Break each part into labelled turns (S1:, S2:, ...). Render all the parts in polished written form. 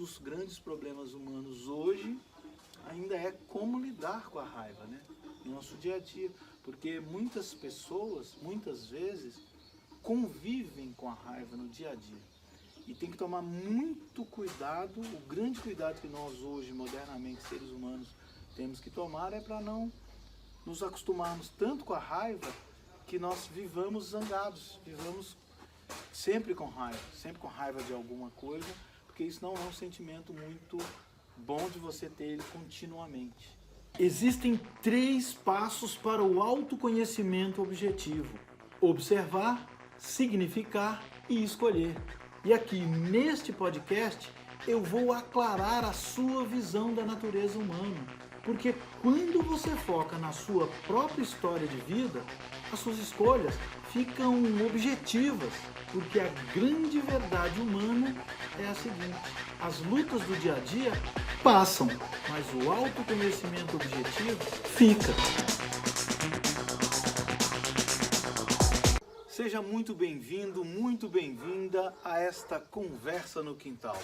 S1: dos grandes problemas humanos hoje ainda é como lidar com a raiva, né? No nosso dia a dia, porque muitas pessoas, muitas vezes, convivem com a raiva no dia a dia. E tem que tomar muito cuidado, o grande cuidado que nós hoje, modernamente, seres humanos, temos que tomar é para não nos acostumarmos tanto com a raiva que nós vivamos zangados, vivamos sempre com raiva de alguma coisa, porque isso não é um sentimento muito bom de você ter ele continuamente. Existem 3 passos para o autoconhecimento objetivo: observar, significar e escolher. E aqui neste podcast eu vou aclarar a sua visão da natureza humana, porque quando você foca na sua própria história de vida, as suas escolhas ficam objetivas, porque a grande verdade humana é a seguinte: as lutas do dia a dia passam, mas o autoconhecimento objetivo fica. Seja muito bem-vindo, muito bem-vinda a esta Conversa no Quintal.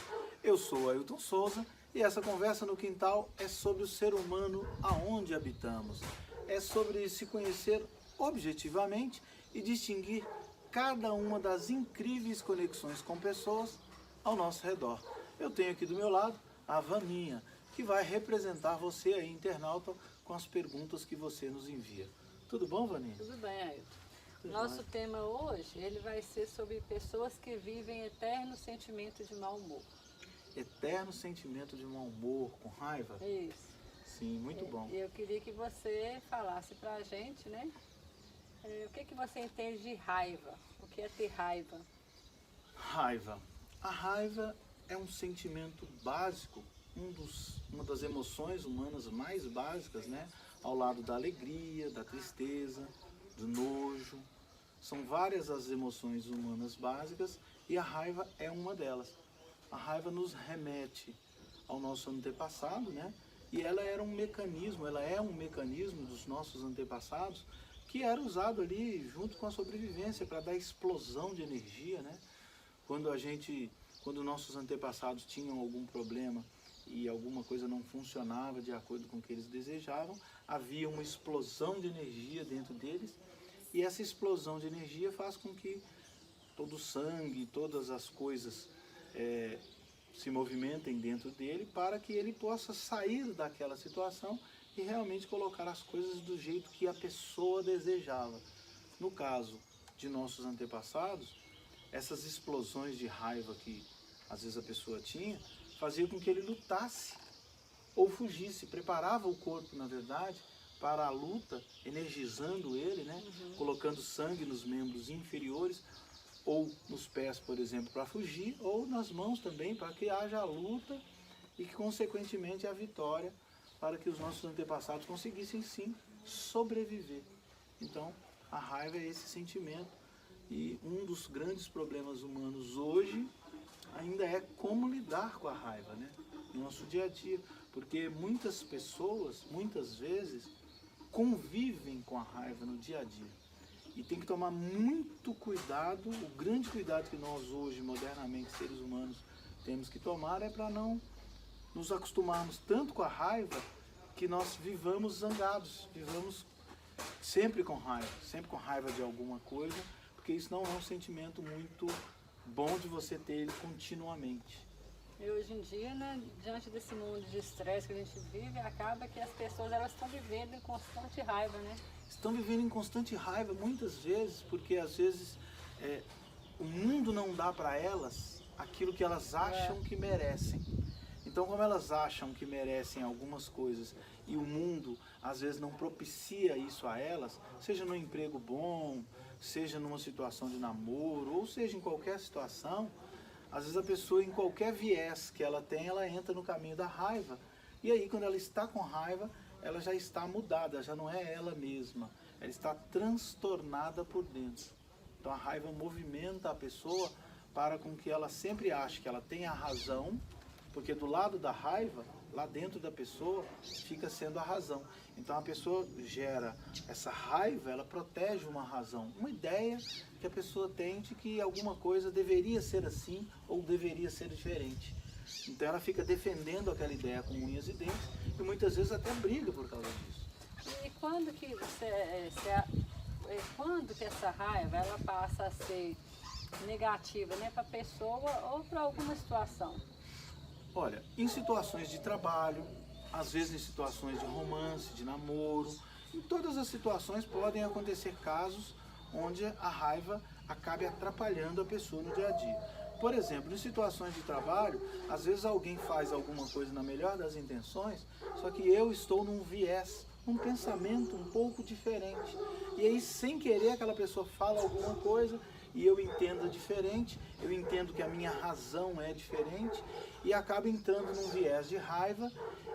S1: Eu sou Ailton Souza e essa Conversa no Quintal é sobre o ser humano aonde habitamos. É sobre se conhecer objetivamente e distinguir cada uma das incríveis conexões com pessoas ao nosso redor. Eu tenho aqui do meu lado a Vaninha, que vai representar você aí, internauta, com as perguntas que você nos envia. Tudo bom, Vaninha?
S2: Tudo bem, Ailton. Nosso tema hoje, ele vai ser sobre pessoas que vivem eterno sentimento de mau humor.
S1: Eterno sentimento de mau humor, com raiva?
S2: Isso.
S1: Sim, muito bom.
S2: E eu queria que você falasse pra gente, né? O que você entende de raiva? O que é ter raiva?
S1: Raiva. A raiva é um sentimento básico, uma das emoções humanas mais básicas, né? Ao lado da alegria, da tristeza, do nojo. São várias as emoções humanas básicas e a raiva é uma delas. A raiva nos remete ao nosso antepassado, né? E ela é um mecanismo dos nossos antepassados que era usado ali junto com a sobrevivência para dar explosão de energia, né? Quando nossos antepassados tinham algum problema e alguma coisa não funcionava de acordo com o que eles desejavam, havia uma explosão de energia dentro deles. E essa explosão de energia faz com que todo o sangue, todas as coisas se movimentem dentro dele para que ele possa sair daquela situação e realmente colocar as coisas do jeito que a pessoa desejava. No caso de nossos antepassados, essas explosões de raiva que às vezes a pessoa tinha, fazia com que ele lutasse ou fugisse, preparava o corpo, na verdade, para a luta, energizando ele, né? Colocando sangue nos membros inferiores, ou nos pés, por exemplo, para fugir, ou nas mãos também, para que haja a luta e que, consequentemente, a vitória, para que os nossos antepassados conseguissem, sim, sobreviver. Então, a raiva é esse sentimento, e um dos grandes problemas humanos hoje ainda é como lidar com a raiva, né? No nosso dia a dia, porque muitas pessoas, muitas vezes, convivem com a raiva no dia a dia. E tem que tomar muito cuidado, o grande cuidado que nós hoje, modernamente, seres humanos, temos que tomar é para não nos acostumarmos tanto com a raiva que nós vivamos zangados, vivamos sempre com raiva de alguma coisa, porque isso não é um sentimento muito bom de você ter ele continuamente.
S2: E hoje em dia, né, diante desse mundo de estresse que a gente vive, acaba que as pessoas elas estão vivendo em constante raiva, né?
S1: Estão vivendo em constante raiva muitas vezes, porque às vezes o mundo não dá para elas aquilo que elas acham que merecem. Então, como elas acham que merecem algumas coisas e o mundo às vezes não propicia isso a elas, seja num emprego bom, seja numa situação de namoro, ou seja em qualquer situação, às vezes a pessoa, em qualquer viés que ela tem, ela entra no caminho da raiva. E aí, quando ela está com raiva, ela já está mudada, já não é ela mesma. Ela está transtornada por dentro. Então a raiva movimenta a pessoa para com que ela sempre ache que ela tem a razão, porque do lado da raiva, lá dentro da pessoa, fica sendo a razão. Então a pessoa gera essa raiva, ela protege uma razão, uma ideia que a pessoa tem de que alguma coisa deveria ser assim ou deveria ser diferente. Então ela fica defendendo aquela ideia com unhas e dentes e muitas vezes até briga por causa disso.
S2: E quando que quando que essa raiva ela passa a ser negativa, né, para a pessoa ou para alguma situação?
S1: Olha, em situações de trabalho, às vezes em situações de romance, de namoro, em todas as situações podem acontecer casos onde a raiva acabe atrapalhando a pessoa no dia a dia. Por exemplo, em situações de trabalho, às vezes alguém faz alguma coisa na melhor das intenções, só que eu estou num viés, um pensamento um pouco diferente. E aí, sem querer, aquela pessoa fala alguma coisa e eu entendo diferente, eu entendo que a minha razão é diferente e acabo entrando num viés de raiva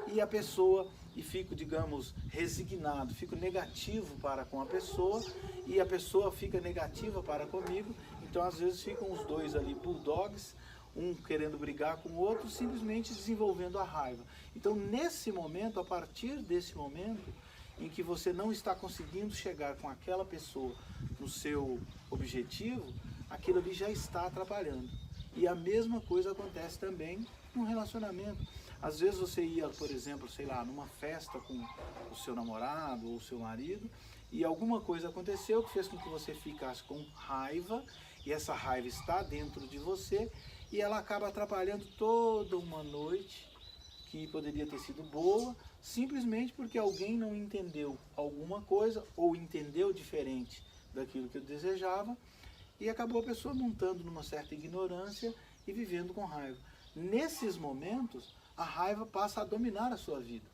S1: e a pessoa, e fico, digamos, resignado, fico negativo para com a pessoa e a pessoa fica negativa para comigo. Então, às vezes, ficam os dois ali, bulldogs, um querendo brigar com o outro, simplesmente desenvolvendo a raiva. Então, nesse momento, a partir desse momento, em que você não está conseguindo chegar com aquela pessoa no seu objetivo, aquilo ali já está atrapalhando. E a mesma coisa acontece também no relacionamento. Às vezes você ia, por exemplo, sei lá, numa festa com o seu namorado ou o seu marido, e alguma coisa aconteceu que fez com que você ficasse com raiva, e essa raiva está dentro de você, e ela acaba atrapalhando toda uma noite que poderia ter sido boa, simplesmente porque alguém não entendeu alguma coisa, ou entendeu diferente daquilo que eu desejava, e acabou a pessoa montando numa certa ignorância e vivendo com raiva. Nesses momentos, a raiva passa a dominar a sua vida.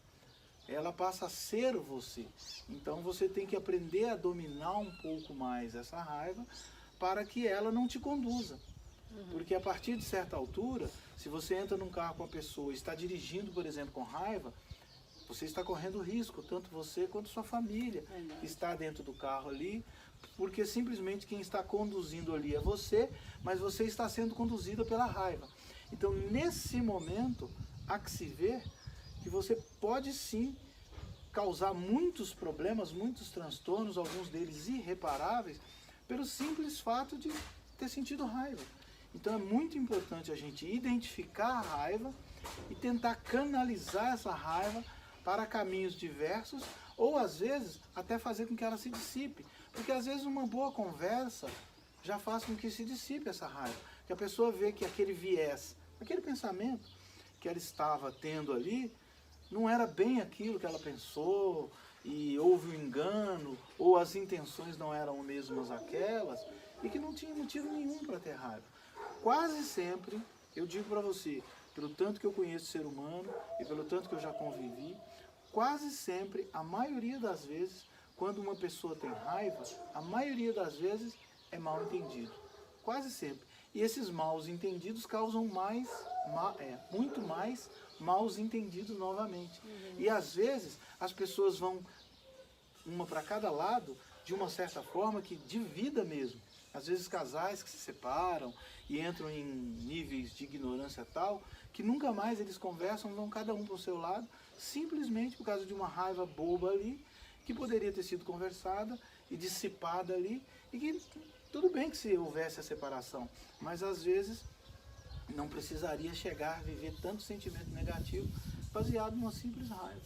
S1: Ela passa a ser você. Então você tem que aprender a dominar um pouco mais essa raiva para que ela não te conduza. Porque a partir de certa altura, se você entra num carro com a pessoa e está dirigindo, por exemplo, com raiva, você está correndo risco, tanto você quanto sua família que está dentro do carro ali, porque simplesmente quem está conduzindo ali é você, mas você está sendo conduzida pela raiva. Então, nesse momento, há que se ver que você pode sim causar muitos problemas, muitos transtornos, alguns deles irreparáveis, pelo simples fato de ter sentido raiva. Então é muito importante a gente identificar a raiva e tentar canalizar essa raiva para caminhos diversos, ou às vezes até fazer com que ela se dissipe. Porque às vezes uma boa conversa já faz com que se dissipe essa raiva. Que a pessoa vê que aquele viés, aquele pensamento que ela estava tendo ali, não era bem aquilo que ela pensou, e houve um engano, ou as intenções não eram mesmas aquelas, e que não tinha motivo nenhum para ter raiva. Quase sempre, eu digo para você, pelo tanto que eu conheço o ser humano, e pelo tanto que eu já convivi, quase sempre, a maioria das vezes, quando uma pessoa tem raiva, a maioria das vezes é mal entendido. Quase sempre. E esses maus entendidos causam muito mais maus entendidos novamente. E às vezes as pessoas vão uma para cada lado de uma certa forma que divida mesmo. Às vezes casais que se separam e entram em níveis de ignorância tal que nunca mais eles conversam, vão cada um para o seu lado, simplesmente por causa de uma raiva boba ali, que poderia ter sido conversada e dissipada ali, e que tudo bem que se houvesse a separação, mas às vezes não precisaria chegar a viver tanto sentimento negativo baseado numa simples raiva.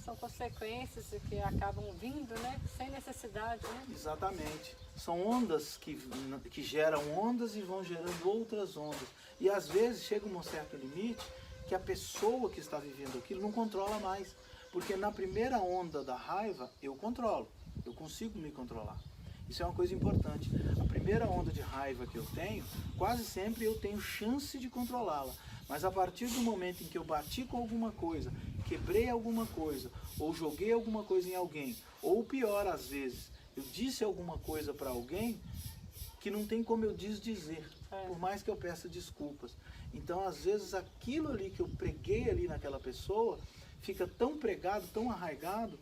S2: São consequências que acabam vindo, né, sem necessidade, né?
S1: Exatamente. São ondas que geram ondas e vão gerando outras ondas. E às vezes chega um certo limite que a pessoa que está vivendo aquilo não controla mais. Porque na primeira onda da raiva eu controlo, eu consigo me controlar. Isso é uma coisa importante. A primeira onda de raiva que eu tenho, quase sempre eu tenho chance de controlá-la. Mas a partir do momento em que eu bati com alguma coisa, quebrei alguma coisa, ou joguei alguma coisa em alguém, ou pior às vezes, eu disse alguma coisa para alguém que não tem como eu dizer, por mais que eu peça desculpas. Então às vezes aquilo ali que eu preguei ali naquela pessoa, fica tão pregado, tão arraigado,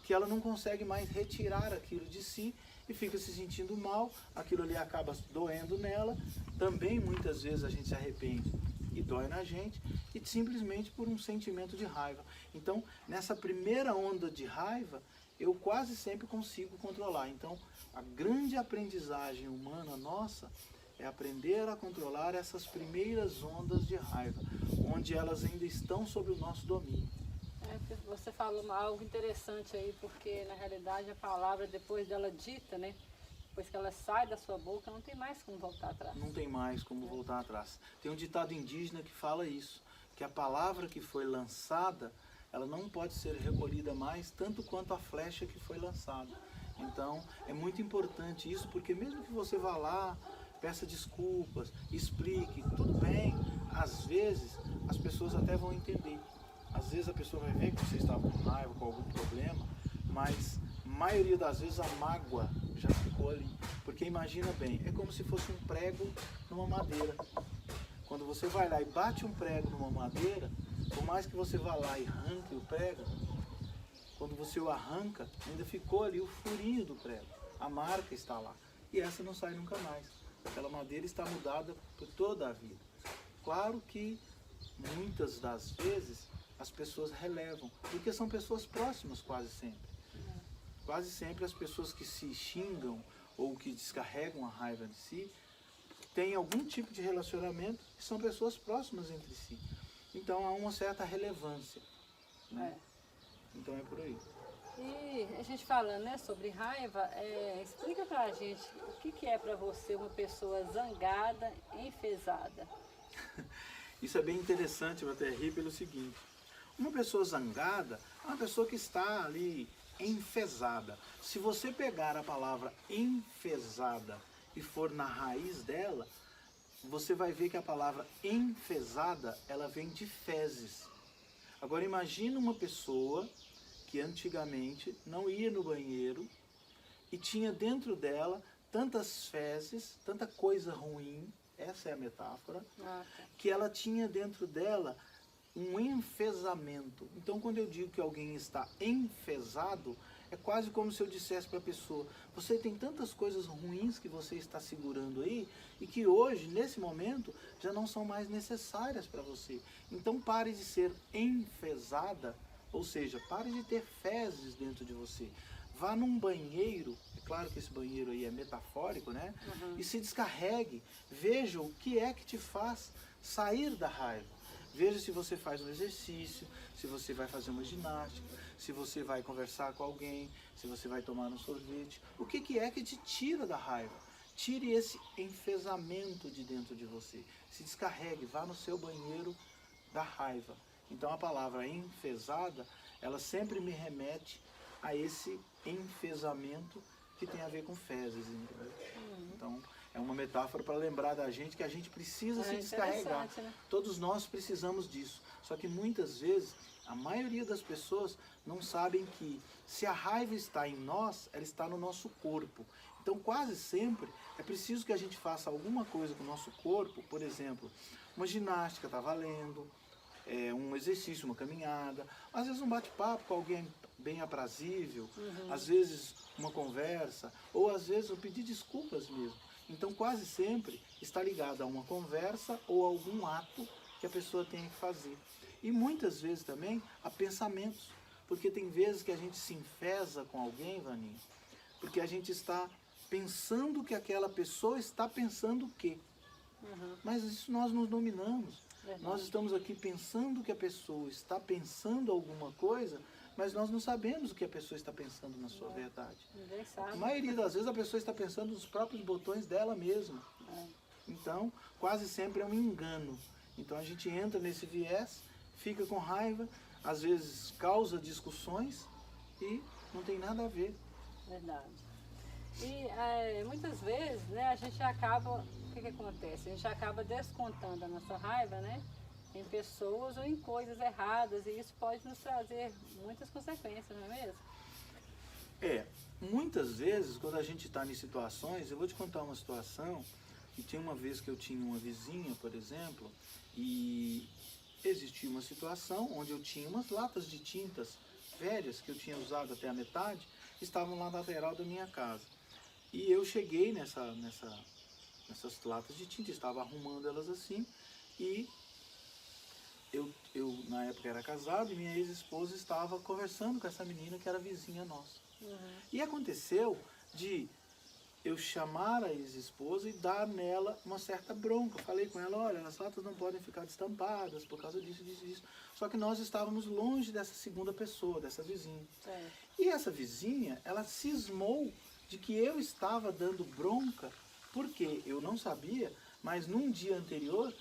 S1: que ela não consegue mais retirar aquilo de si e fica se sentindo mal, aquilo ali acaba doendo nela, também muitas vezes a gente se arrepende e dói na gente, e simplesmente por um sentimento de raiva. Então, nessa primeira onda de raiva, eu quase sempre consigo controlar. Então, a grande aprendizagem humana nossa é aprender a controlar essas primeiras ondas de raiva, onde elas ainda estão sob o nosso domínio.
S2: Você falou algo interessante aí, porque na realidade a palavra, depois dela dita, né? Depois que ela sai da sua boca, não tem mais como voltar atrás.
S1: Não tem mais como voltar atrás. Tem um ditado indígena que fala isso, que a palavra que foi lançada, ela não pode ser recolhida mais, tanto quanto a flecha que foi lançada. Então, é muito importante isso, porque mesmo que você vá lá, peça desculpas, explique, tudo bem, às vezes as pessoas até vão entender. Às vezes a pessoa vai ver que você estava com raiva, com algum problema, mas a maioria das vezes a mágoa já ficou ali. Porque imagina bem, é como se fosse um prego numa madeira. Quando você vai lá e bate um prego numa madeira, por mais que você vá lá e arranque o prego, quando você o arranca, ainda ficou ali o furinho do prego. A marca está lá. E essa não sai nunca mais. Aquela madeira está mudada por toda a vida. Claro que muitas das vezes as pessoas relevam, porque são pessoas próximas quase sempre. Quase sempre as pessoas que se xingam ou que descarregam a raiva de si, têm algum tipo de relacionamento e são pessoas próximas entre si. Então há uma certa relevância, né? Então é por aí.
S2: E a gente falando, né, sobre raiva, explica pra gente o que é pra você uma pessoa zangada, enfesada.
S1: Isso é bem interessante, eu até ri pelo seguinte. Uma pessoa zangada é uma pessoa que está ali enfesada. Se você pegar a palavra enfesada e for na raiz dela, você vai ver que a palavra enfesada, ela vem de fezes. Agora imagina uma pessoa que antigamente não ia no banheiro e tinha dentro dela tantas fezes, tanta coisa ruim, essa é a metáfora, que ela tinha dentro dela um enfesamento. Então, quando eu digo que alguém está enfesado, é quase como se eu dissesse para a pessoa, você tem tantas coisas ruins que você está segurando aí, e que hoje, nesse momento, já não são mais necessárias para você. Então, pare de ser enfesada, ou seja, pare de ter fezes dentro de você. Vá num banheiro, é claro que esse banheiro aí é metafórico, né? E se descarregue, veja o que é que te faz sair da raiva. Veja se você faz um exercício, se você vai fazer uma ginástica, se você vai conversar com alguém, se você vai tomar um sorvete. O que é que te tira da raiva? Tire esse enfesamento de dentro de você. Se descarregue, vá no seu banheiro da raiva. Então a palavra enfesada, ela sempre me remete a esse enfesamento que tem a ver com fezes, entendeu? Então, é uma metáfora para lembrar da gente que a gente precisa se descarregar.
S2: Né?
S1: Todos nós precisamos disso. Só que muitas vezes, a maioria das pessoas não sabem que se a raiva está em nós, ela está no nosso corpo. Então, quase sempre, é preciso que a gente faça alguma coisa com o nosso corpo, por exemplo, uma ginástica está valendo, um exercício, uma caminhada, às vezes um bate-papo com alguém bem aprazível, às vezes uma conversa, ou às vezes um pedir desculpas mesmo. Então quase sempre está ligado a uma conversa ou a algum ato que a pessoa tem que fazer. E muitas vezes também a pensamentos, porque tem vezes que a gente se enfesa com alguém, Vaninha, porque a gente está pensando que aquela pessoa está pensando o quê? Mas isso nós nos dominamos. Nós estamos aqui pensando que a pessoa está pensando alguma coisa, mas nós não sabemos o que a pessoa está pensando na sua verdade.
S2: Ninguém sabe.
S1: A maioria das vezes a pessoa está pensando nos próprios botões dela mesma. Então, quase sempre é um engano. Então a gente entra nesse viés, fica com raiva, às vezes causa discussões e não tem nada a ver.
S2: Verdade. E muitas vezes, né, a gente acaba, o que acontece? A gente acaba descontando a nossa raiva, né, em pessoas ou em coisas erradas, e isso pode nos trazer muitas consequências, não é mesmo?
S1: Muitas vezes, quando a gente está em situações, eu vou te contar uma situação, que tinha uma vez que eu tinha uma vizinha, por exemplo, e existia uma situação onde eu tinha umas latas de tintas velhas, que eu tinha usado até a metade, estavam lá na lateral da minha casa. E eu cheguei nessas latas de tinta, estava arrumando elas assim, e eu na época era casado e minha ex-esposa estava conversando com essa menina que era vizinha nossa. E aconteceu de eu chamar a ex-esposa e dar nela uma certa bronca. Falei com ela, olha, as latas não podem ficar destampadas por causa disso, disso, disso. Só que nós estávamos longe dessa segunda pessoa, dessa vizinha.
S2: Certo.
S1: E essa vizinha, ela cismou de que eu estava dando bronca, porque eu não sabia, mas num dia anterior,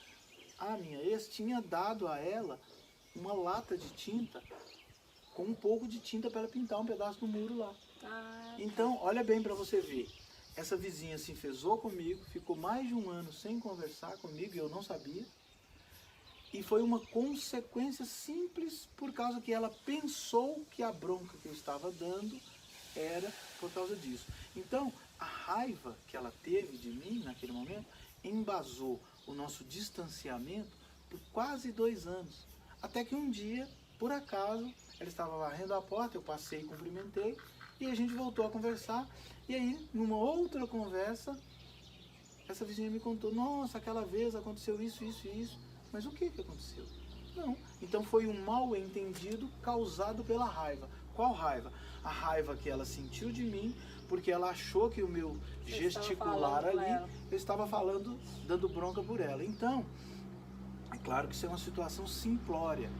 S1: a minha ex tinha dado a ela uma lata de tinta, com um pouco de tinta para ela pintar um pedaço do muro lá. Então, olha bem para você ver. Essa vizinha se enfesou comigo, ficou mais de um ano sem conversar comigo e eu não sabia. E foi uma consequência simples por causa que ela pensou que a bronca que eu estava dando era por causa disso. Então, a raiva que ela teve de mim naquele momento embasou o nosso distanciamento por quase 2 anos. Até que um dia, por acaso, ela estava varrendo a porta, eu passei e cumprimentei, e a gente voltou a conversar. E aí, numa outra conversa, essa vizinha me contou, nossa, aquela vez aconteceu isso, isso e isso. Mas o que aconteceu? Não. Então foi um mal entendido causado pela raiva. Qual raiva? A raiva que ela sentiu de mim, porque ela achou que o meu gesticular ali, eu estava falando, dando bronca por ela. Então, é claro que isso é uma situação simplória,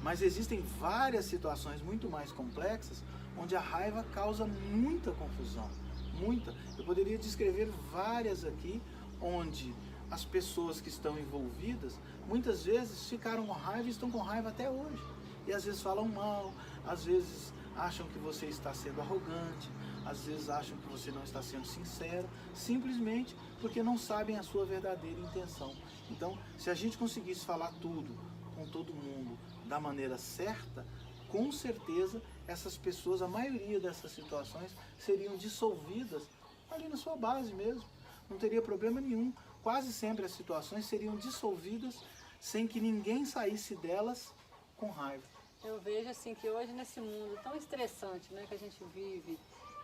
S1: mas existem várias situações muito mais complexas, onde a raiva causa muita confusão. Muita. Eu poderia descrever várias aqui, onde as pessoas que estão envolvidas, muitas vezes ficaram com raiva e estão com raiva até hoje. E às vezes falam mal, às vezes acham que você está sendo arrogante, às vezes acham que você não está sendo sincero, simplesmente porque não sabem a sua verdadeira intenção. Então, se a gente conseguisse falar tudo com todo mundo da maneira certa, com certeza essas pessoas, a maioria dessas situações, seriam dissolvidas ali na sua base mesmo. Não teria problema nenhum. Quase sempre as situações seriam dissolvidas sem que ninguém saísse delas com raiva.
S2: Eu vejo assim que hoje nesse mundo tão estressante, né, que a gente vive,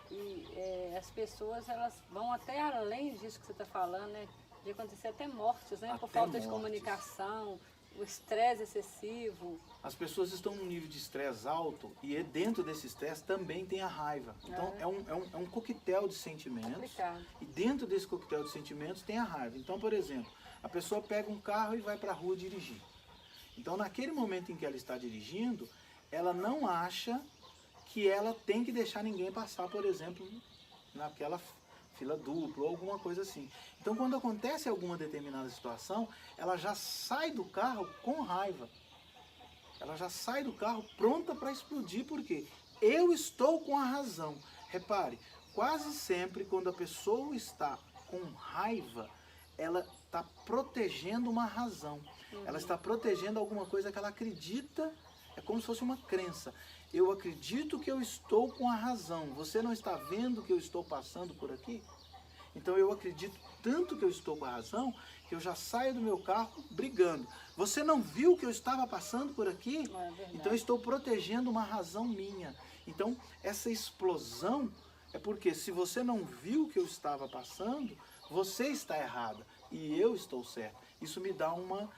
S2: e as pessoas elas vão até além disso que você está falando, né, de acontecer até mortes, né, por falta de comunicação, o estresse excessivo.
S1: As pessoas estão num nível de estresse alto e dentro desse estresse também tem a raiva. Então é um coquetel de sentimentos.
S2: Complicado.
S1: E dentro desse coquetel de sentimentos tem a raiva. Então, por exemplo, a pessoa pega um carro e vai para a rua dirigir. Então, naquele momento em que ela está dirigindo, ela não acha que ela tem que deixar ninguém passar, por exemplo, naquela fila dupla ou alguma coisa assim. Então, quando acontece alguma determinada situação, ela já sai do carro com raiva. Ela já sai do carro pronta para explodir, porque eu estou com a razão. Repare, quase sempre quando a pessoa está com raiva, ela está protegendo uma razão. Ela está protegendo alguma coisa que ela acredita, é como se fosse uma crença. Eu acredito que eu estou com a razão. Você não está vendo que eu estou passando por aqui? Então eu acredito tanto que eu estou com a razão, que eu já saio do meu carro brigando. Você não viu que eu estava passando por aqui? Então eu estou protegendo uma razão minha. Então essa explosão é porque se você não viu que eu estava passando, você está errada e eu estou certo. Isso me dá uma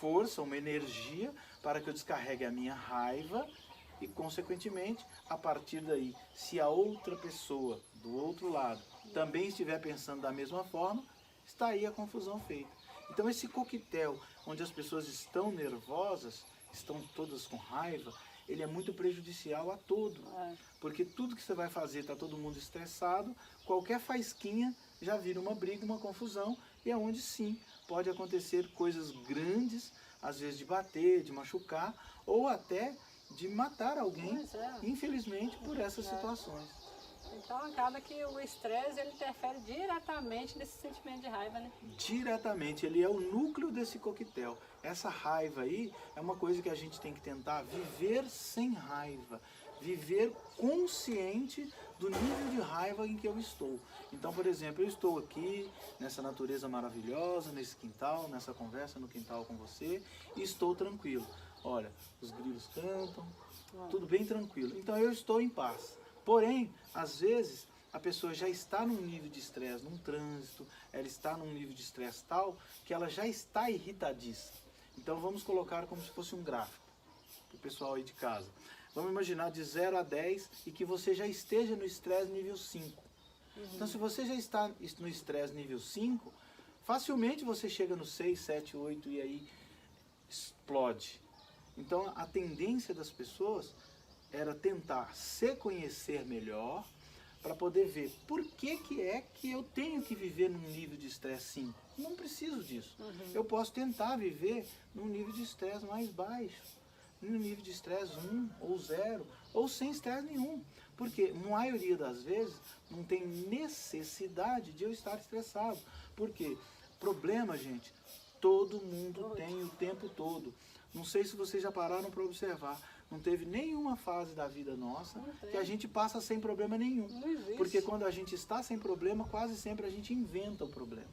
S1: força, uma energia para que eu descarregue a minha raiva e, consequentemente, a partir daí, se a outra pessoa do outro lado também estiver pensando da mesma forma, está aí a confusão feita. Então esse coquetel, onde as pessoas estão nervosas, estão todas com raiva, ele é muito prejudicial a todo. Porque tudo que você vai fazer, está todo mundo estressado, qualquer faísquinha já vira uma briga, uma confusão, e é onde sim pode acontecer coisas grandes, às vezes de bater, de machucar, ou até de matar alguém, infelizmente, por essas situações.
S2: Então acaba que o estresse ele interfere diretamente nesse sentimento de raiva, né?
S1: Diretamente, ele é o núcleo desse coquetel. Essa raiva aí é uma coisa que a gente tem que tentar viver sem raiva, viver consciente do nível de raiva em que eu estou. Então, por exemplo, eu estou aqui nessa natureza maravilhosa, nesse quintal, nessa conversa no quintal com você, e estou tranquilo. Olha, os grilos cantam, tudo bem tranquilo. Então eu estou em paz. Porém, às vezes, a pessoa já está num nível de estresse, num trânsito, ela está num nível de estresse tal, que ela já está irritadiça. Então vamos colocar como se fosse um gráfico, para o pessoal aí de casa. Vamos imaginar de 0 a 10 e que você já esteja no estresse nível 5. Então, se você já está no estresse nível 5, facilmente você chega no 6, 7, 8 e aí explode. Então, a tendência das pessoas era tentar se conhecer melhor para poder ver por que é que eu tenho que viver num nível de estresse 5. Não preciso disso. Eu posso tentar viver num nível de estresse mais baixo, num nível de estresse 1 ou 0, ou sem estresse nenhum. Porque, na maioria das vezes, não tem necessidade de eu estar estressado. Porque problema, gente, todo mundo tem o tempo todo. Não sei se vocês já pararam para observar. Não teve nenhuma fase da vida nossa que a gente passa sem problema nenhum. Porque quando a gente está sem problema, quase sempre a gente inventa o problema.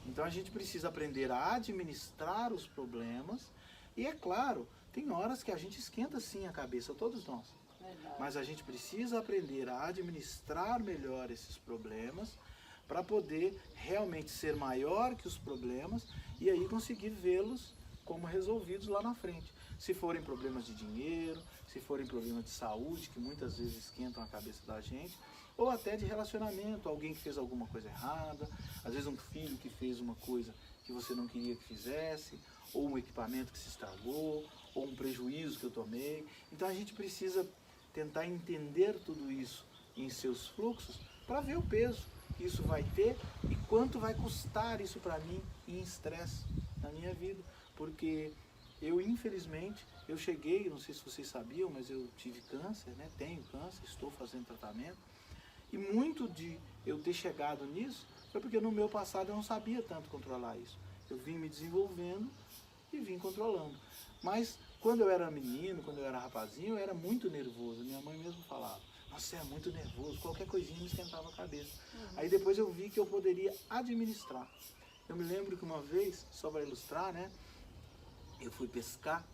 S1: Então a gente precisa aprender a administrar os problemas. E é claro, tem horas que a gente esquenta sim a cabeça, todos nós. Mas a gente precisa aprender a administrar melhor esses problemas para poder realmente ser maior que os problemas e aí conseguir vê-los como resolvidos lá na frente. Se forem problemas de dinheiro, se forem problemas de saúde, que muitas vezes esquentam a cabeça da gente, ou até de relacionamento, alguém que fez alguma coisa errada, às vezes um filho que fez uma coisa que você não queria que fizesse, ou um equipamento que se estragou, ou um prejuízo que eu tomei. Então a gente precisa tentar entender tudo isso em seus fluxos para ver o peso que isso vai ter e quanto vai custar isso para mim em estresse na minha vida. Porque eu, infelizmente, eu cheguei, não sei se vocês sabiam, mas eu tive câncer, né? Tenho câncer, estou fazendo tratamento. E muito de eu ter chegado nisso foi porque no meu passado eu não sabia tanto controlar isso. Eu vim me desenvolvendo e vim controlando. Mas quando eu era menino, quando eu era rapazinho, eu era muito nervoso. Minha mãe mesmo falava, nossa, você é muito nervoso, qualquer coisinha me esquentava a cabeça. Aí depois eu vi que eu poderia administrar. Eu me lembro que uma vez, só para ilustrar, né? Eu fui pescar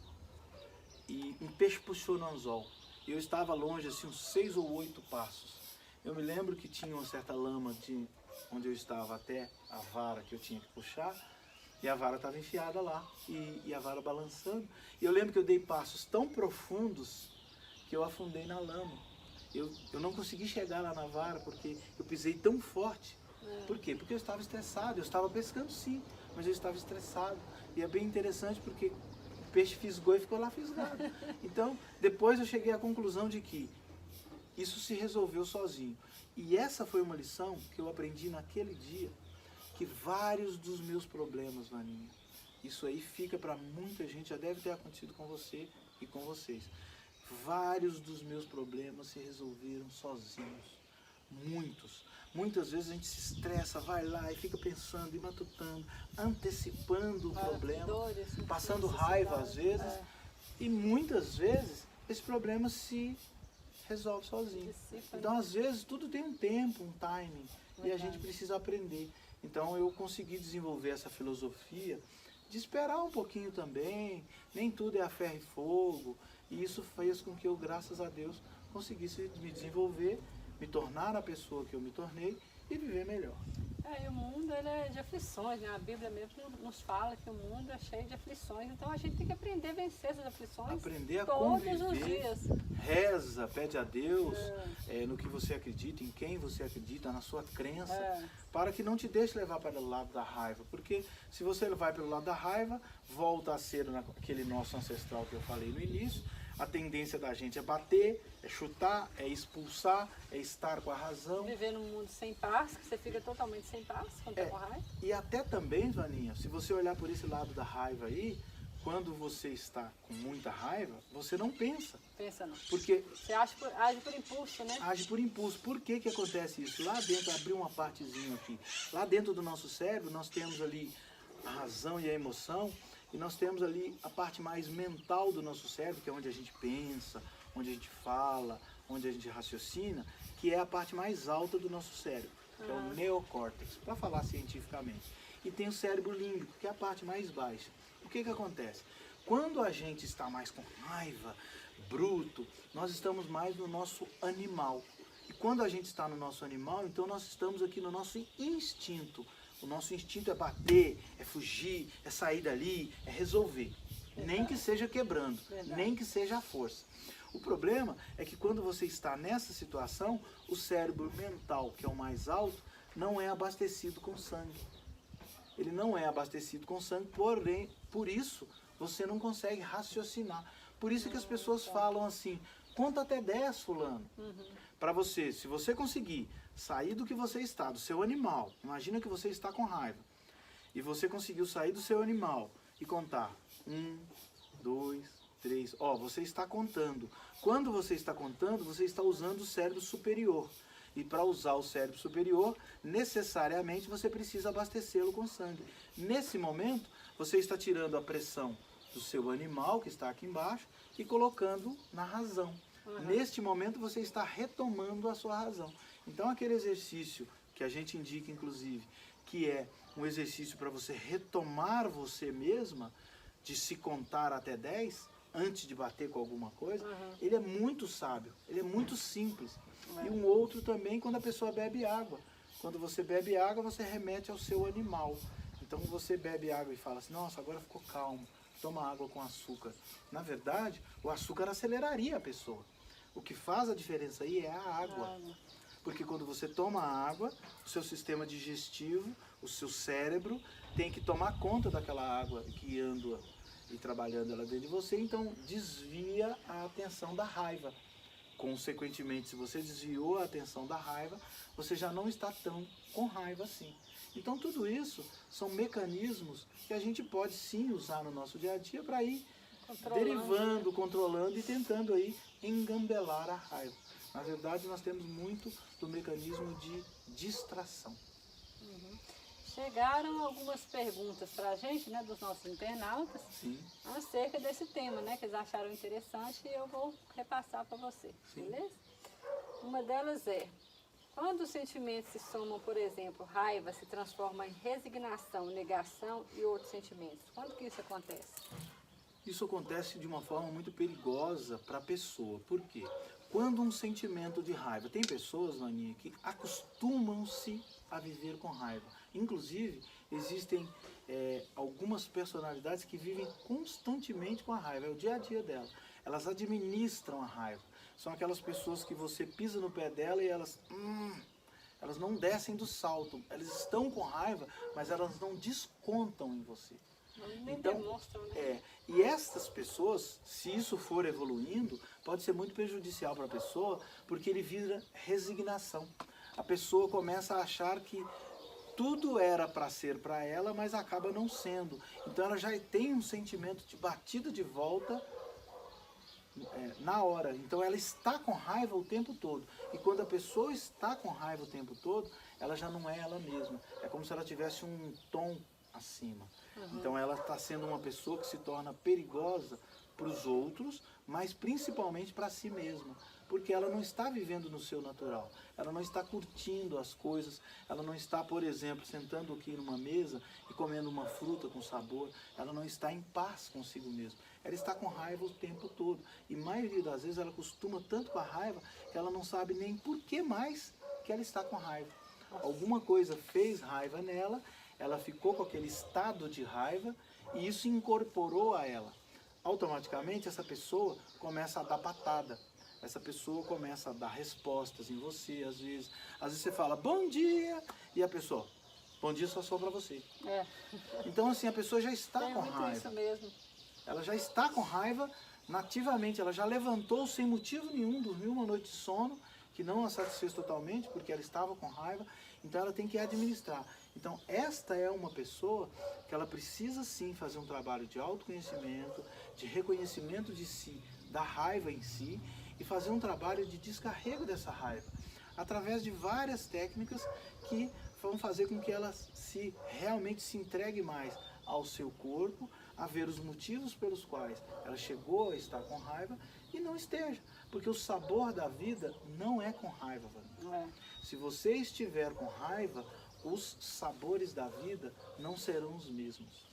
S1: e um peixe puxou no anzol. E eu estava longe, assim, uns 6 ou 8 passos. Eu me lembro que tinha uma certa lama de onde eu estava até a vara que eu tinha que puxar. E a vara estava enfiada lá, e a vara balançando. E eu lembro que eu dei passos tão profundos que eu afundei na lama. Eu não consegui chegar lá na vara porque eu pisei tão forte. Por quê? Porque eu estava estressado. Eu estava pescando sim, mas eu estava estressado. E é bem interessante porque o peixe fisgou e ficou lá fisgado. Então, depois eu cheguei à conclusão de que isso se resolveu sozinho. E essa foi uma lição que eu aprendi naquele dia, que vários dos meus problemas, Vaninha, isso aí fica para muita gente, já deve ter acontecido com você e com vocês. Vários dos meus problemas se resolveram sozinhos. Muitos. Muitas vezes a gente se estressa, vai lá e fica pensando e matutando, antecipando o problema, passando raiva às vezes. E muitas vezes esse problema se resolve sozinho. Então às vezes tudo tem um tempo, um timing, e a gente precisa aprender. Então eu consegui desenvolver essa filosofia de esperar um pouquinho também, nem tudo é a ferro e fogo, e isso fez com que eu, graças a Deus, conseguisse me desenvolver, me tornar a pessoa que eu me tornei e viver melhor.
S2: E o mundo ele é de aflições, né? A Bíblia mesmo nos fala que o mundo é cheio de aflições, então a gente tem que aprender a vencer essas aflições
S1: aprender a
S2: todos
S1: conviver,
S2: os dias.
S1: Reza, pede a Deus no que você acredita, em quem você acredita, na sua crença, para que não te deixe levar para o lado da raiva, porque se você vai pelo lado da raiva, volta a ser aquele nosso ancestral que eu falei no início. A tendência da gente é bater, é chutar, é expulsar, é estar com a razão.
S2: Viver num mundo sem paz, que você fica totalmente sem paz quando tá com raiva.
S1: E até também, Vaninha, se você olhar por esse lado da raiva aí, quando você está com muita raiva, você não pensa.
S2: Pensa não.
S1: Porque
S2: você age por impulso, né?
S1: Age por impulso. Por que que acontece isso? Lá dentro, abrir uma partezinha aqui, lá dentro do nosso cérebro, nós temos ali a razão e a emoção, e nós temos ali a parte mais mental do nosso cérebro, que é onde a gente pensa, onde a gente fala, onde a gente raciocina, que é a parte mais alta do nosso cérebro, que é o neocórtex, para falar cientificamente. E tem o cérebro límbico, que é a parte mais baixa. O que que acontece? Quando a gente está mais com raiva, bruto, nós estamos mais no nosso animal. E quando a gente está no nosso animal, então nós estamos aqui no nosso instinto. O nosso instinto é bater, é fugir, é sair dali, é resolver. nem que seja quebrando,
S2: Verdade.
S1: nem que seja à força. O problema é que quando você está nessa situação, o cérebro mental, que é o mais alto, não é abastecido com sangue. Ele não é abastecido com sangue, porém, por isso você não consegue raciocinar. Por isso que as pessoas falam assim, conta até 10, fulano. Para você, se você conseguir sair do que você está, do seu animal, imagina que você está com raiva, e você conseguiu sair do seu animal e contar 1, 2, 3, ó, você está contando. Quando você está contando, você está usando o cérebro superior. E para usar o cérebro superior, necessariamente você precisa abastecê-lo com sangue. Nesse momento, você está tirando a pressão do seu animal, que está aqui embaixo, e colocando na razão. Neste momento, você está retomando a sua razão. Então, aquele exercício que a gente indica, inclusive, que é um exercício para você retomar você mesma, de se contar até 10, antes de bater com alguma coisa, ele é muito sábio, ele é muito simples. E um outro também, quando a pessoa bebe água. Quando você bebe água, você remete ao seu animal. Então você bebe água e fala assim, nossa, agora ficou calmo, toma água com açúcar. Na verdade, o açúcar aceleraria a pessoa. O que faz a diferença aí é a água. Porque quando você toma água, o seu sistema digestivo, o seu cérebro, tem que tomar conta daquela água que anda e trabalhando ela dentro de você, então desvia a atenção da raiva. Consequentemente, se você desviou a atenção da raiva, você já não está tão com raiva assim. Então tudo isso são mecanismos que a gente pode sim usar no nosso dia a dia para ir derivando, controlando e tentando aí engambelar a raiva. Na verdade, nós temos muito do mecanismo de distração.
S2: Chegaram algumas perguntas para a gente, né, dos nossos internautas,
S1: Sim.
S2: acerca desse tema, né, que eles acharam interessante e eu vou repassar para você, beleza? Uma delas é, quando os sentimentos se somam, por exemplo, raiva se transforma em resignação, negação e outros sentimentos. Quando que isso acontece?
S1: Isso acontece de uma forma muito perigosa para a pessoa. Por quê? Quando um sentimento de raiva... Tem pessoas, Vaninha, que acostumam-se a viver com raiva. Inclusive, existem algumas personalidades que vivem constantemente com a raiva. É o dia a dia dela. Elas administram a raiva. São aquelas pessoas que você pisa no pé dela e elas não descem do salto. Elas estão com raiva, mas elas não descontam em você. Então, demonstram, né? E estas pessoas, se isso for evoluindo, pode ser muito prejudicial para a pessoa, porque ele vira resignação. A pessoa começa a achar que tudo era para ser para ela, mas acaba não sendo. Então ela já tem um sentimento de batida de volta na hora. Então ela está com raiva o tempo todo. E quando a pessoa está com raiva o tempo todo, ela já não é ela mesma. É como se ela tivesse um tom acima. Então ela está sendo uma pessoa que se torna perigosa para os outros, mas principalmente para si mesma, porque ela não está vivendo no seu natural, ela não está curtindo as coisas, ela não está, por exemplo, sentando aqui numa mesa e comendo uma fruta com sabor, ela não está em paz consigo mesma, ela está com raiva o tempo todo, e a maioria das vezes ela acostuma tanto com a raiva que ela não sabe nem por que mais que ela está com raiva. Alguma coisa fez raiva nela, ela ficou com aquele estado de raiva e isso incorporou a ela. Automaticamente essa pessoa começa a dar patada, essa pessoa começa a dar respostas em você, às vezes você fala bom dia e a pessoa, bom dia só sobra você. Então assim, a pessoa já está com raiva.
S2: Isso mesmo.
S1: Ela já está com raiva nativamente, ela já levantou sem motivo nenhum, dormiu uma noite de sono, que não a satisfez totalmente, porque ela estava com raiva, então ela tem que administrar. Então esta é uma pessoa que ela precisa sim fazer um trabalho de autoconhecimento, de reconhecimento de si, da raiva em si, e fazer um trabalho de descarrego dessa raiva, através de várias técnicas que vão fazer com que ela realmente se entregue mais ao seu corpo, a ver os motivos pelos quais ela chegou a estar com raiva e não esteja. Porque o sabor da vida não é com raiva, Vaninha. Se você estiver com raiva, os sabores da vida não serão os mesmos.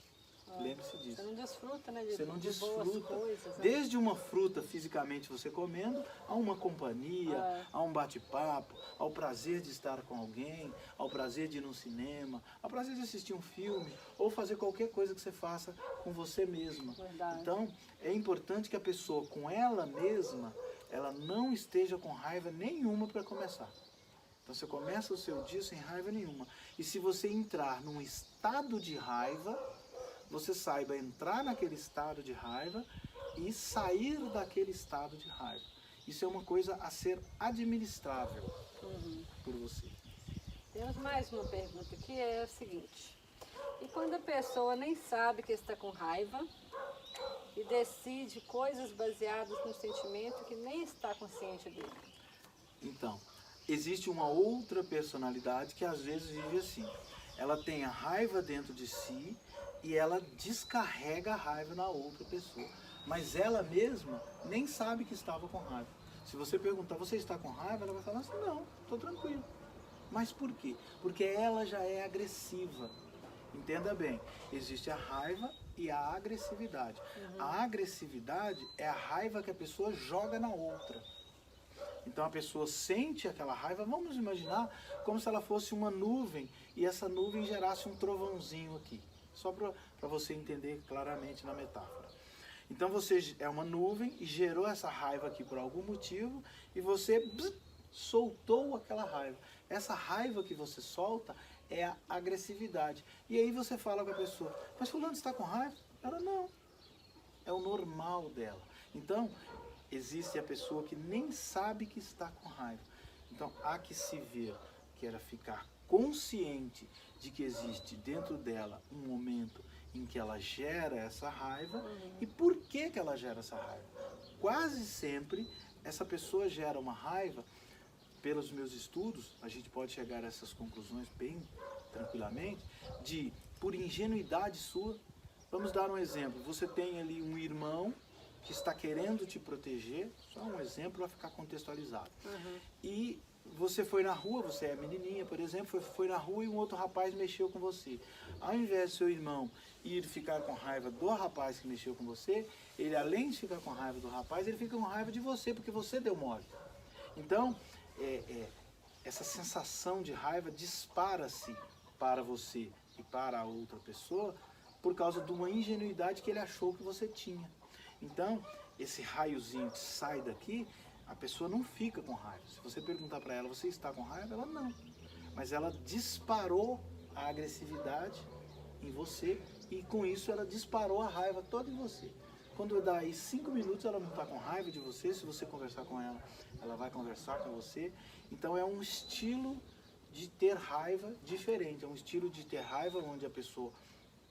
S1: Lembre-se disso.
S2: Você não desfruta, né?
S1: Você não
S2: de boas
S1: desfruta.
S2: coisas, né?
S1: Desde uma fruta fisicamente você comendo, a uma companhia, a um bate-papo, ao prazer de estar com alguém, ao prazer de ir no cinema, ao prazer de assistir um filme, ou fazer qualquer coisa que você faça com você mesma.
S2: Verdade.
S1: Então, é importante que a pessoa com ela mesma, ela não esteja com raiva nenhuma para começar. Então você começa o seu dia sem raiva nenhuma. E se você entrar num estado de raiva, você saiba entrar naquele estado de raiva e sair daquele estado de raiva. Isso é uma coisa a ser administrável por você.
S2: Temos mais uma pergunta que é a seguinte. E quando a pessoa nem sabe que está com raiva e decide coisas baseadas no sentimento que nem está consciente dele?
S1: Então, existe uma outra personalidade que às vezes vive assim. Ela tem a raiva dentro de si e ela descarrega a raiva na outra pessoa. Mas ela mesma nem sabe que estava com raiva. Se você perguntar, você está com raiva? Ela vai falar assim, não, estou tranquilo. Mas por quê? Porque ela já é agressiva. Entenda bem, existe a raiva e a agressividade. A agressividade é a raiva que a pessoa joga na outra. Então a pessoa sente aquela raiva, vamos imaginar como se ela fosse uma nuvem e essa nuvem gerasse um trovãozinho aqui. Só para você entender claramente na metáfora. Então você é uma nuvem e gerou essa raiva aqui por algum motivo e você soltou aquela raiva. Essa raiva que você solta é a agressividade. E aí você fala com a pessoa, mas fulano está com raiva? Ela não. É o normal dela. Então, existe a pessoa que nem sabe que está com raiva. Então, há que se ver, que era ficar consciente de que existe dentro dela um momento em que ela gera essa raiva e por que que ela gera essa raiva. Quase sempre essa pessoa gera uma raiva, pelos meus estudos, a gente pode chegar a essas conclusões bem tranquilamente, por ingenuidade sua. Vamos dar um exemplo, você tem ali um irmão que está querendo te proteger, só um exemplo para ficar contextualizado. E você foi na rua, você é menininha, por exemplo, foi na rua e um outro rapaz mexeu com você. Ao invés do seu irmão ir ficar com raiva do rapaz que mexeu com você, ele além de ficar com raiva do rapaz, ele fica com raiva de você, porque você deu mole. Então, essa sensação de raiva dispara-se para você e para a outra pessoa por causa de uma ingenuidade que ele achou que você tinha. Então, esse raiozinho que sai daqui, a pessoa não fica com raiva. Se você perguntar para ela, você está com raiva? Ela não. Mas ela disparou a agressividade em você e com isso ela disparou a raiva toda em você. Quando dá aí 5 minutos ela não está com raiva de você, se você conversar com ela, ela vai conversar com você. Então é um estilo de ter raiva diferente, é um estilo de ter raiva onde a pessoa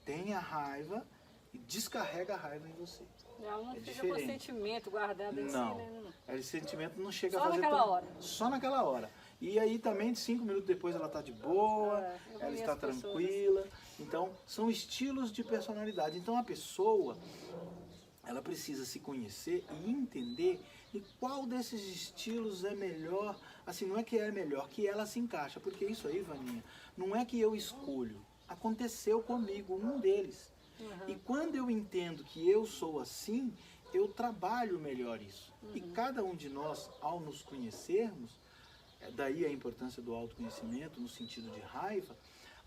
S1: tem a raiva e descarrega a raiva em você.
S2: Ela não
S1: É
S2: fica
S1: diferente.
S2: com sentimento guardado em si, né?
S1: Esse sentimento não chega
S2: Só
S1: a fazer
S2: naquela hora.
S1: Só naquela hora. E aí também, 5 minutos depois, ela está de boa,
S2: Eu
S1: ela
S2: conheço
S1: está
S2: pessoas
S1: tranquila. Então, são estilos de personalidade. Então, a pessoa, ela precisa se conhecer e entender em qual desses estilos é melhor. Assim, não é que é melhor, que ela se encaixa. Porque isso aí, Vaninha, não é que eu escolho. Aconteceu comigo, um deles. E quando eu entendo que eu sou assim, eu trabalho melhor isso. E cada um de nós, ao nos conhecermos, daí a importância do autoconhecimento no sentido de raiva,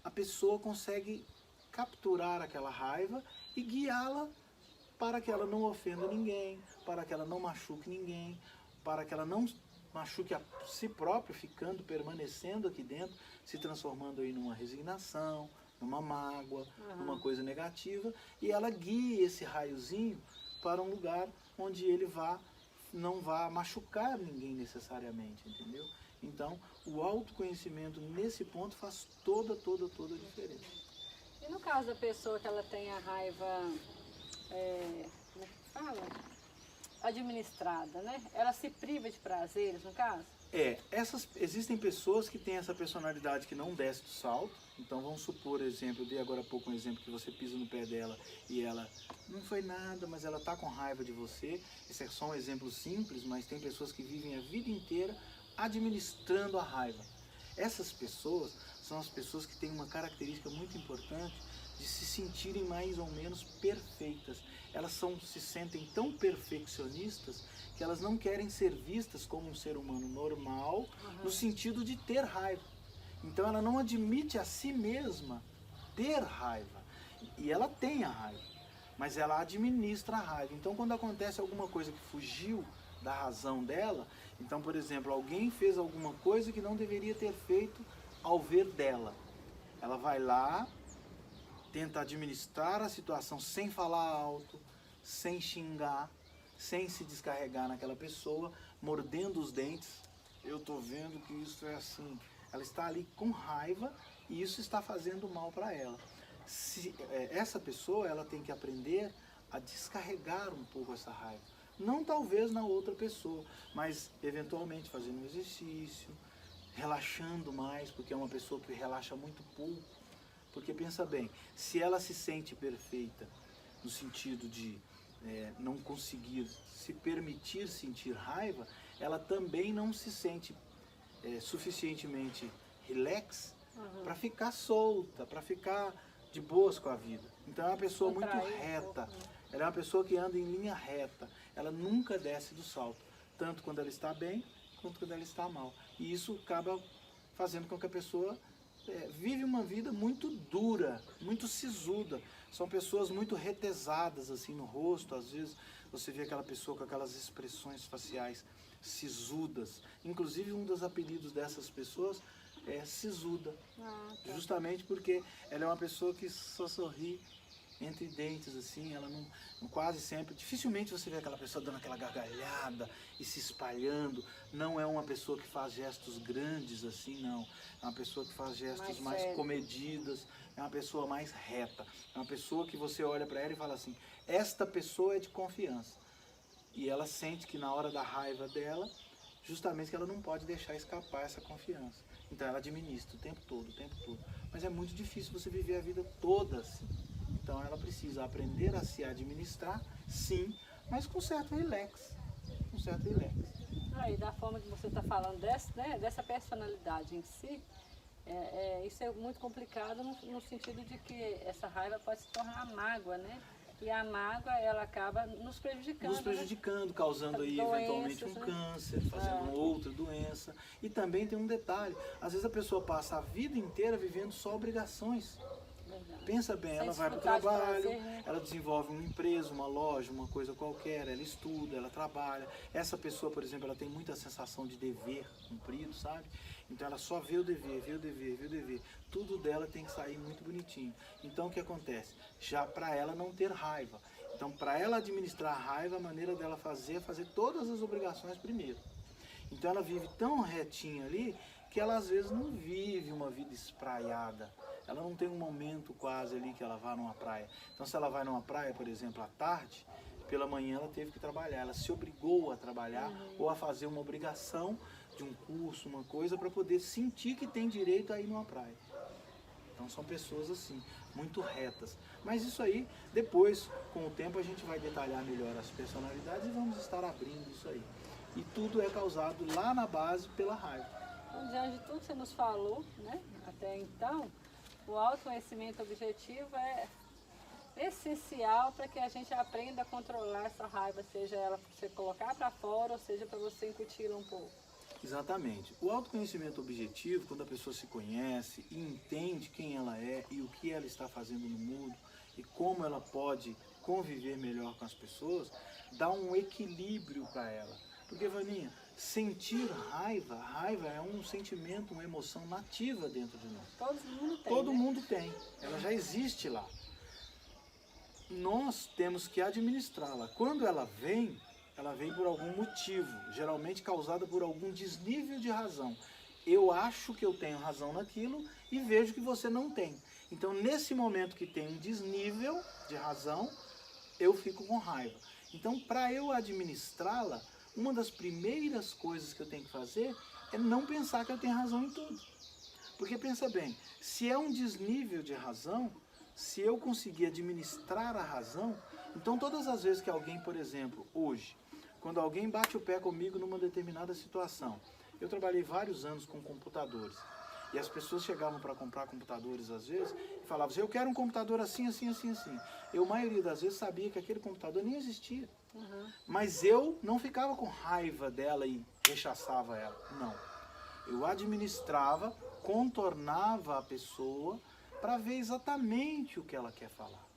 S1: a pessoa consegue capturar aquela raiva e guiá-la para que ela não ofenda ninguém, para que ela não machuque ninguém, para que ela não machuque a si própria, ficando, permanecendo aqui dentro, se transformando aí numa resignação, numa mágoa, numa coisa negativa, e ela guia esse raiozinho para um lugar onde ele não vá machucar ninguém necessariamente, entendeu? Então, o autoconhecimento nesse ponto faz toda a diferença.
S2: E no caso da pessoa que ela tem a raiva, como é que fala? Administrada, né? Ela se priva de prazeres, no caso?
S1: Existem pessoas que têm essa personalidade que não desce do salto. Então vamos supor, exemplo, eu dei agora há pouco um exemplo que você pisa no pé dela e ela não foi nada, mas ela está com raiva de você. Esse é só um exemplo simples, mas tem pessoas que vivem a vida inteira administrando a raiva. Essas pessoas são as pessoas que têm uma característica muito importante, de se sentirem mais ou menos perfeitas. Elas se sentem tão perfeccionistas que elas não querem ser vistas como um ser humano normal, no sentido de ter raiva. Então ela não admite a si mesma ter raiva. E ela tem a raiva, mas ela administra a raiva. Então quando acontece alguma coisa que fugiu da razão dela, então, por exemplo, alguém fez alguma coisa que não deveria ter feito ao ver dela. Ela vai lá, tenta administrar a situação sem falar alto, sem xingar, sem se descarregar naquela pessoa, mordendo os dentes. Eu estou vendo que isso é assim. Ela está ali com raiva e isso está fazendo mal para ela. Essa pessoa, ela tem que aprender a descarregar um pouco essa raiva. Não talvez na outra pessoa, mas eventualmente fazendo um exercício, relaxando mais, porque é uma pessoa que relaxa muito pouco. Porque pensa bem, se ela se sente perfeita, no sentido de não conseguir se permitir sentir raiva, ela também não se sente suficientemente relax para ficar solta, para ficar de boas com a vida. Então é uma pessoa muito reta, ela é uma pessoa que anda em linha reta, ela nunca desce do salto, tanto quando ela está bem, quanto quando ela está mal. E isso acaba fazendo com que a pessoa vive uma vida muito dura, muito sisuda. São pessoas muito retesadas assim no rosto, às vezes você vê aquela pessoa com aquelas expressões faciais sisudas. Inclusive um dos apelidos dessas pessoas é sisuda, justamente porque ela é uma pessoa que só sorri entre dentes, assim, ela não quase sempre, dificilmente você vê aquela pessoa dando aquela gargalhada e se espalhando. Não é uma pessoa que faz gestos grandes assim, não. É uma pessoa que faz gestos mais comedidos, é uma pessoa mais reta. É uma pessoa que você olha para ela e fala assim, esta pessoa é de confiança. E ela sente que na hora da raiva dela, justamente que ela não pode deixar escapar essa confiança. Então ela administra o tempo todo, o tempo todo. Mas é muito difícil você viver a vida toda assim. Então ela precisa aprender a se administrar, sim, mas com certo relax. Com certo relax.
S2: E da forma que você está falando dessa personalidade em si, isso é muito complicado no sentido de que essa raiva pode se tornar mágoa, né? E a mágoa, ela acaba nos prejudicando.
S1: Nos prejudicando, causando aí eventualmente um câncer, fazendo outra doença. E também tem um detalhe, às vezes a pessoa passa a vida inteira vivendo só obrigações. Pensa bem, ela vai para o trabalho, ela desenvolve uma empresa, uma loja, uma coisa qualquer, ela estuda, ela trabalha. Essa pessoa, por exemplo, ela tem muita sensação de dever cumprido, sabe? Então ela só vê o dever, vê o dever, vê o dever. Tudo dela tem que sair muito bonitinho. Então o que acontece? Já para ela não ter raiva. Então para ela administrar a raiva, a maneira dela fazer é fazer todas as obrigações primeiro. Então ela vive tão retinha ali que ela às vezes não vive uma vida espraiada. Ela não tem um momento quase ali que ela vá numa praia. Então se ela vai numa praia, por exemplo, à tarde, pela manhã ela teve que trabalhar. Ela se obrigou a trabalhar ou a fazer uma obrigação de um curso, uma coisa, para poder sentir que tem direito a ir numa praia. Então são pessoas assim, muito retas. Mas isso aí, depois, com o tempo, a gente vai detalhar melhor as personalidades e vamos estar abrindo isso aí. E tudo é causado lá na base pela raiva.
S2: Então, diante de tudo que você nos falou, né, até então, o autoconhecimento objetivo é essencial para que a gente aprenda a controlar essa raiva, seja ela para você colocar para fora, ou seja para você incuti-la um pouco.
S1: Exatamente. O autoconhecimento objetivo, quando a pessoa se conhece e entende quem ela é e o que ela está fazendo no mundo e como ela pode conviver melhor com as pessoas, dá um equilíbrio para ela. Porque, Vaninha, sentir raiva é um sentimento, uma emoção nativa dentro de nós.
S2: Todo mundo tem.
S1: Todo mundo tem. Ela já existe lá. Nós temos que administrá-la. Quando ela vem por algum motivo, geralmente causada por algum desnível de razão. Eu acho que eu tenho razão naquilo e vejo que você não tem. Então, nesse momento que tem um desnível de razão, eu fico com raiva. Então, para eu administrá-la, uma das primeiras coisas que eu tenho que fazer é não pensar que eu tenho razão em tudo. Porque pensa bem, se é um desnível de razão, se eu conseguir administrar a razão, então todas as vezes que alguém, por exemplo, hoje, quando alguém bate o pé comigo numa determinada situação, eu trabalhei vários anos com computadores. E as pessoas chegavam para comprar computadores às vezes e falavam assim, eu quero um computador assim, assim, assim, assim. Eu, a maioria das vezes, sabia que aquele computador nem existia. Mas eu não ficava com raiva dela e rechaçava ela. Não. Eu administrava, contornava a pessoa para ver exatamente o que ela quer falar.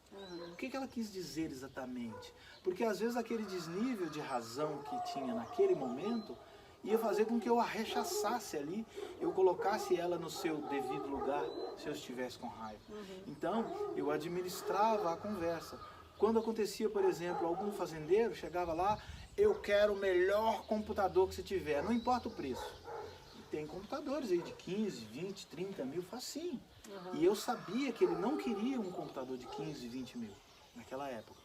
S1: O que ela quis dizer exatamente? Porque às vezes aquele desnível de razão que tinha naquele momento ia fazer com que eu a rechaçasse ali, eu colocasse ela no seu devido lugar, se eu estivesse com raiva. Então, eu administrava a conversa. Quando acontecia, por exemplo, algum fazendeiro chegava lá, eu quero o melhor computador que você tiver, não importa o preço. Tem computadores aí de 15, 20, 30 mil, facinho. E eu sabia que ele não queria um computador de 15, 20 mil naquela época.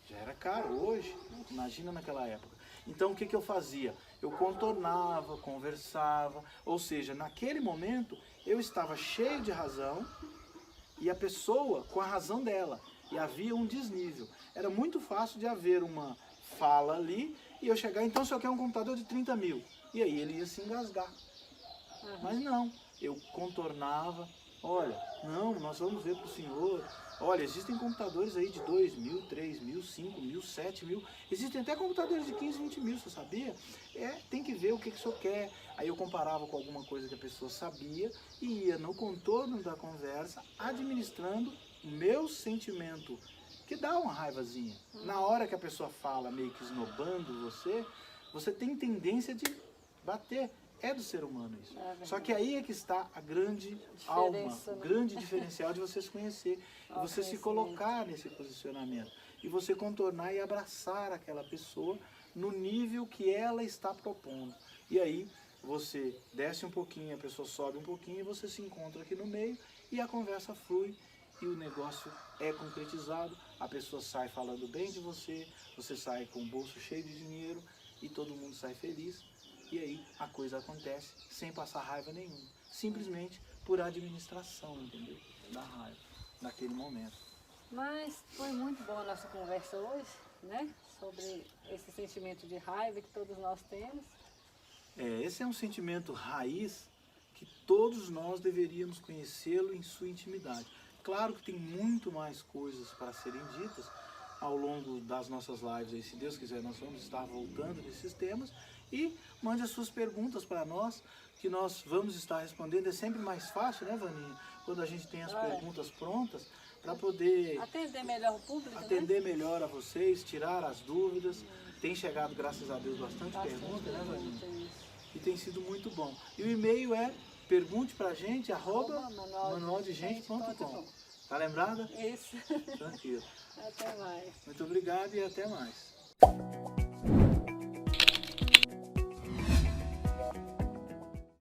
S1: Já era caro hoje, imagina naquela época. Então o que eu fazia? Eu contornava, conversava, ou seja, naquele momento eu estava cheio de razão e a pessoa com a razão dela. E havia um desnível. Era muito fácil de haver uma fala ali e eu chegar, então o senhor quer um computador de 30 mil. E aí ele ia se engasgar. Mas não, eu contornava, olha, não, nós vamos ver para o senhor, olha, existem computadores aí de 2 mil, 3 mil, 5 mil, 7 mil, existem até computadores de 15, 20 mil, você sabia? Tem que ver o que o senhor quer. Aí eu comparava com alguma coisa que a pessoa sabia e ia no contorno da conversa, administrando o meu sentimento, que dá uma raivazinha. Na hora que a pessoa fala meio que esnobando você tem tendência de bater. É do ser humano isso. Só que aí é que está a grande alma, o grande diferencial de você se conhecer. E você se colocar nesse posicionamento. E você contornar e abraçar aquela pessoa no nível que ela está propondo. E aí você desce um pouquinho, a pessoa sobe um pouquinho, e você se encontra aqui no meio e a conversa flui. E o negócio é concretizado, a pessoa sai falando bem de você, você sai com o bolso cheio de dinheiro e todo mundo sai feliz. E aí a coisa acontece sem passar raiva nenhuma, simplesmente por administração, entendeu? Da raiva, naquele momento.
S2: Mas foi muito boa a nossa conversa hoje, né? Sobre esse sentimento de raiva que todos nós temos.
S1: Esse é um sentimento raiz que todos nós deveríamos conhecê-lo em sua intimidade. Claro que tem muito mais coisas para serem ditas ao longo das nossas lives. Aí, se Deus quiser, nós vamos estar voltando nesses temas. E mande as suas perguntas para nós, que nós vamos estar respondendo. É sempre mais fácil, né, Vaninha? Quando a gente tem as perguntas prontas, para poder
S2: atender melhor o público,
S1: atender melhor a vocês, tirar as dúvidas. Tem chegado, graças a Deus, bastante perguntas, né, Vaninha? E tem sido muito bom. E o e-mail é pergunte pra gente, @manualdegente.com. Tá lembrada?
S2: Isso.
S1: Tranquilo.
S2: Até mais.
S1: Muito obrigado e até mais.